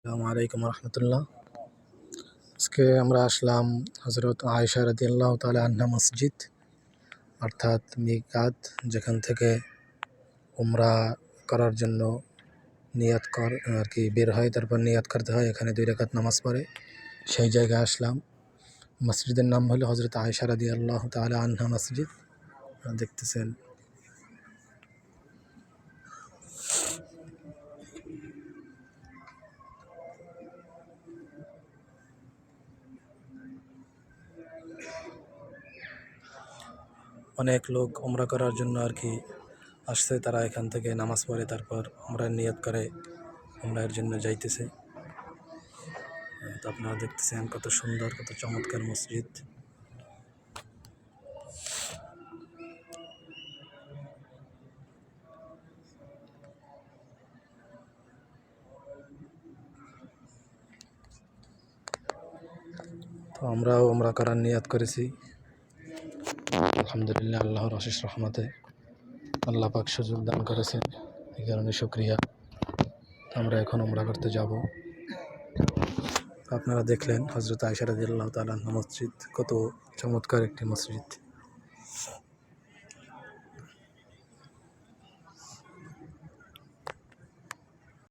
আসসালামু আলাইকুম রহমতুল্লাহ। আজকে আমরা আসলাম হজরত আয়েশা রাদিয়াল্লাহু তাআলা আনহা মসজিদ, অর্থাৎ মিকাত, যেখান থেকে উমরা করার জন্য নিয়াত আর কি বের হয়, তারপর নিয়াত করতে হয়, এখানে 2 রাকাত নামাজ পড়ে সেই জায়গায় আসলাম। মসজিদের নাম হলো হজরত আয়েশা রাদিয়াল্লাহু তাআলা আনহা মসজিদ। দেখতেছেন অনেক লোক উমরা করার জন্য আর কি আসছে, তারা এখান থেকে নামাজ পড়ে তারপর উমরার নিয়াত করে উমরার জন্য যাইতেছে। তো আপনারা দেখতেছেন কত সুন্দর, কত চমৎকার মসজিদ। তো আমরাও উমরা করার নিয়াত করেছি, আলহামদুলিল্লাহ। আল্লাহর অশেষ রহমতে আল্লাহ পাক সুযোগ দান করেছেন, এই কারণে শুকরিয়া। আমরা এখন উমরা করতে যাব। আপনারা দেখলেন হজরত আয়েশা রাদিয়াল্লাহু তাআলা আনহা মসজিদ, কত চমৎকার একটি মসজিদ।